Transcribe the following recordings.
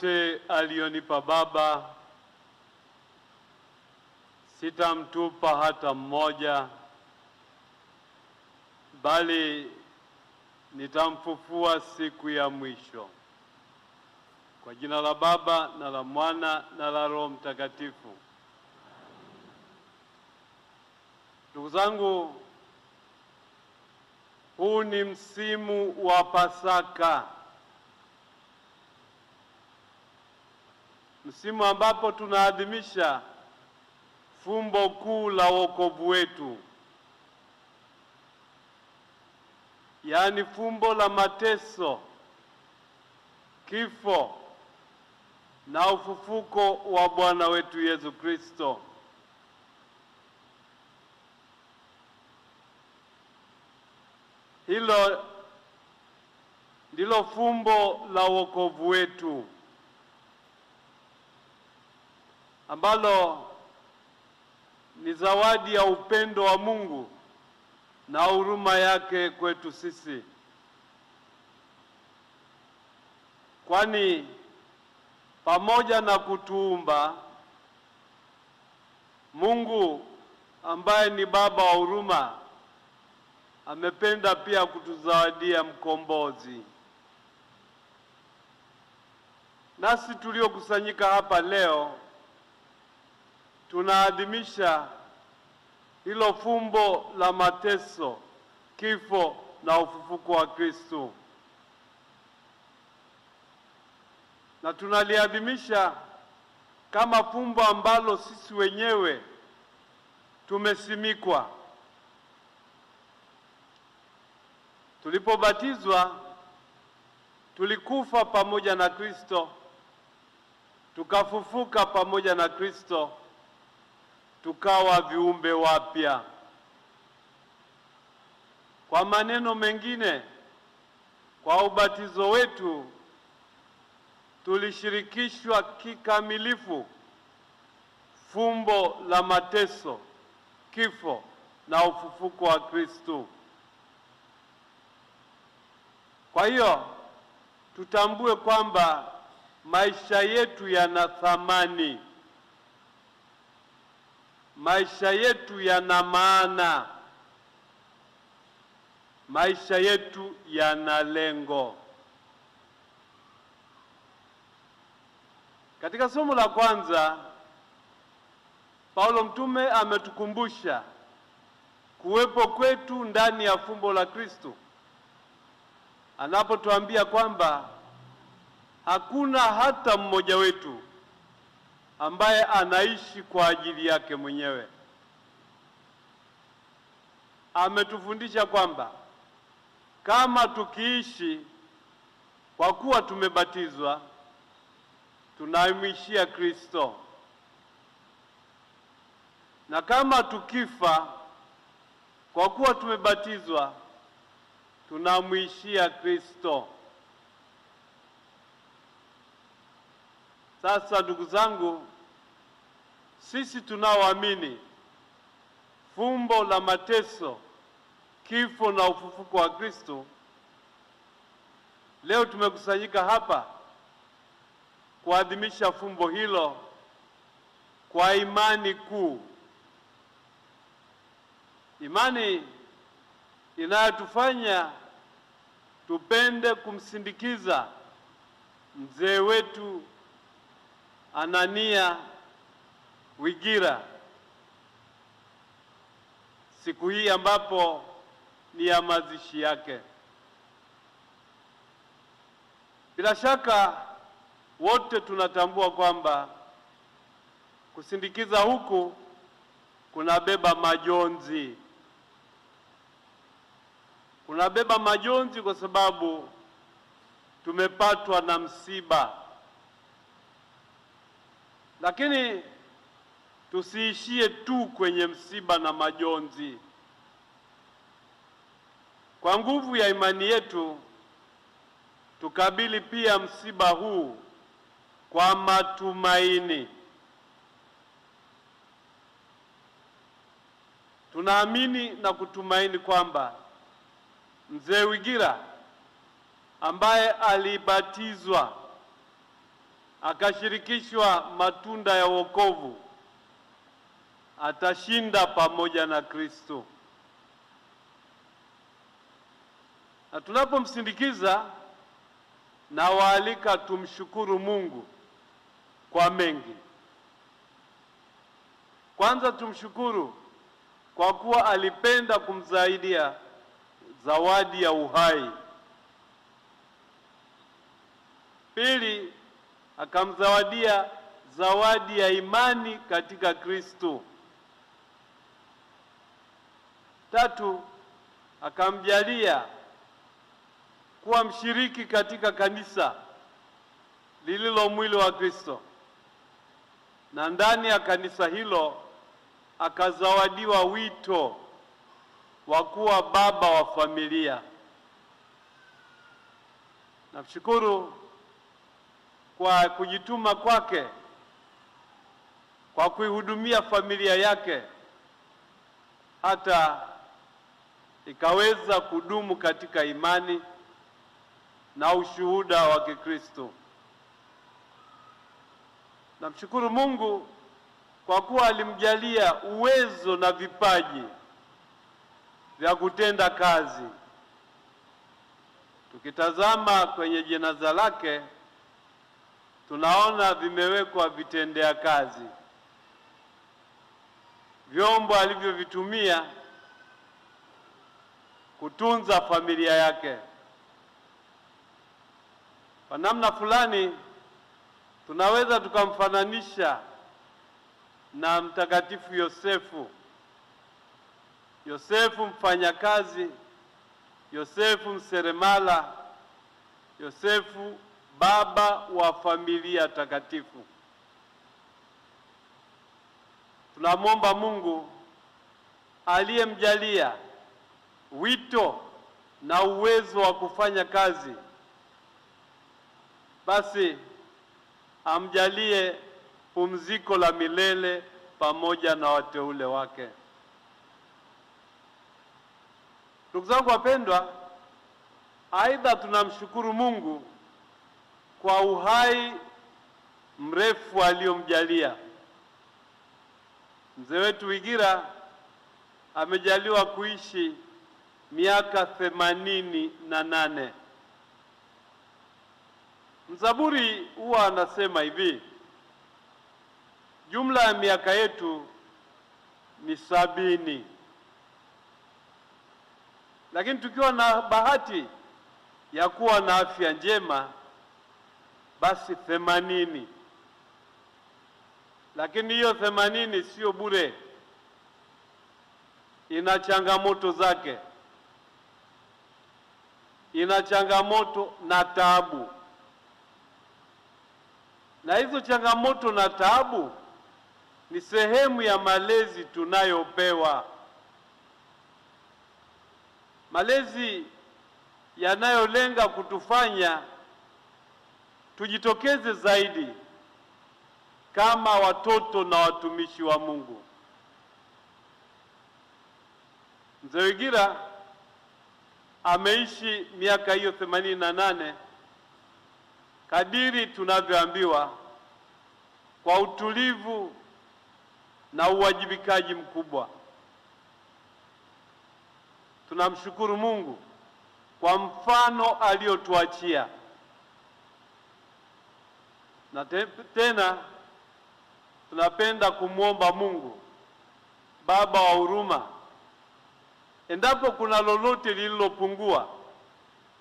yote alionipa Baba sitamtupa hata mmoja, bali nitamfufua siku ya mwisho. Kwa jina la Baba na la Mwana na la Roho Mtakatifu. Ndugu zangu, huu ni msimu wa Pasaka, msimu ambapo tunaadhimisha fumbo kuu la wokovu wetu, yaani fumbo la mateso, kifo na ufufuko wa Bwana wetu Yesu Kristo. Hilo ndilo fumbo la wokovu wetu ambalo ni zawadi ya upendo wa Mungu na huruma yake kwetu sisi. Kwani pamoja na kutuumba, Mungu ambaye ni Baba wa huruma amependa pia kutuzawadia mkombozi. Nasi tuliokusanyika hapa leo tunaadhimisha hilo fumbo la mateso, kifo na ufufuko wa Kristo, na tunaliadhimisha kama fumbo ambalo sisi wenyewe tumesimikwa. Tulipobatizwa tulikufa pamoja na Kristo, tukafufuka pamoja na Kristo, tukawa viumbe wapya. Kwa maneno mengine, kwa ubatizo wetu tulishirikishwa kikamilifu fumbo la mateso, kifo na ufufuko wa Kristo. Kwa hiyo tutambue kwamba maisha yetu yana thamani, maisha yetu yana maana, maisha yetu yana lengo. Katika somo la kwanza, Paulo mtume ametukumbusha kuwepo kwetu ndani ya fumbo la Kristo, anapotuambia kwamba hakuna hata mmoja wetu ambaye anaishi kwa ajili yake mwenyewe. Ametufundisha kwamba kama tukiishi kwa kuwa tumebatizwa, tunamwishia Kristo, na kama tukifa kwa kuwa tumebatizwa, tunamwishia Kristo. Sasa ndugu zangu, sisi tunaoamini fumbo la mateso, kifo na ufufuko wa Kristo, leo tumekusanyika hapa kuadhimisha fumbo hilo kwa imani kuu, imani inayotufanya tupende kumsindikiza mzee wetu Anania Wigira siku hii ambapo ni ya mazishi yake. Bila shaka wote tunatambua kwamba kusindikiza huku kunabeba majonzi. Kunabeba majonzi kwa sababu tumepatwa na msiba. Lakini tusiishie tu kwenye msiba na majonzi. Kwa nguvu ya imani yetu tukabili pia msiba huu kwa matumaini. Tunaamini na kutumaini kwamba Mzee Wigira ambaye alibatizwa akashirikishwa matunda ya wokovu, atashinda pamoja na Kristo. Na tunapomsindikiza, na waalika tumshukuru Mungu kwa mengi. Kwanza tumshukuru kwa kuwa alipenda kumzaidia zawadi ya uhai. Pili, akamzawadia zawadi ya imani katika Kristo. Tatu, akamjalia kuwa mshiriki katika kanisa lililo mwili wa Kristo, na ndani ya kanisa hilo akazawadiwa wito wa kuwa baba wa familia. Namshukuru kwa kujituma kwake kwa kuihudumia familia yake hata ikaweza kudumu katika imani na ushuhuda wa Kikristo. Namshukuru Mungu kwa kuwa alimjalia uwezo na vipaji vya kutenda kazi. Tukitazama kwenye jeneza lake, tunaona vimewekwa vitendea kazi, vyombo alivyovitumia kutunza familia yake. Kwa namna fulani tunaweza tukamfananisha na Mtakatifu Yosefu. Yosefu mfanyakazi, Yosefu mseremala, Yosefu baba wa familia takatifu. Tunamwomba Mungu aliyemjalia wito na uwezo wa kufanya kazi, basi amjalie pumziko la milele pamoja na wateule wake. Ndugu zangu wapendwa, aidha tunamshukuru Mungu kwa uhai mrefu aliyomjalia. Mzee wetu Wigira amejaliwa kuishi miaka 88. Mzaburi huwa anasema hivi: jumla ya miaka yetu ni 70, lakini tukiwa na bahati ya kuwa na afya njema basi 80. Lakini hiyo 80 sio bure, ina changamoto zake, ina changamoto na taabu, na hizo changamoto na taabu ni sehemu ya malezi tunayopewa, malezi yanayolenga kutufanya tujitokeze zaidi kama watoto na watumishi wa Mungu. Mzee Wigira ameishi miaka hiyo 88 kadiri tunavyoambiwa, kwa utulivu na uwajibikaji mkubwa. Tunamshukuru Mungu kwa mfano aliotuachia, na tena tunapenda kumwomba Mungu Baba wa huruma, endapo kuna lolote lililopungua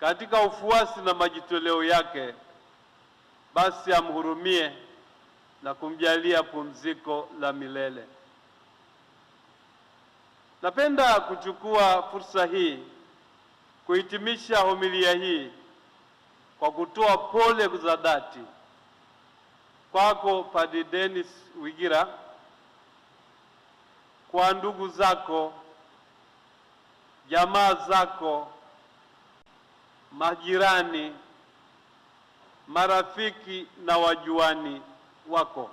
katika ufuasi na majitoleo yake, basi amhurumie na kumjalia pumziko la milele. Napenda kuchukua fursa hii kuhitimisha homilia hii kwa kutoa pole za dhati kwako Padre Dennis Wigira, kwa ndugu zako, jamaa zako, majirani, marafiki na wajuani wako.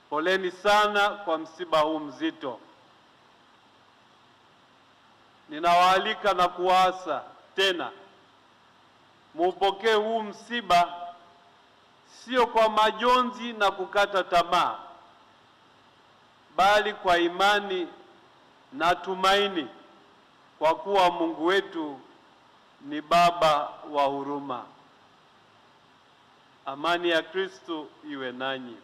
Poleni sana kwa msiba huu mzito. Ninawaalika na kuwaasa tena muupokee huu msiba sio kwa majonzi na kukata tamaa, bali kwa imani na tumaini, kwa kuwa Mungu wetu ni Baba wa huruma. Amani ya Kristo iwe nanyi.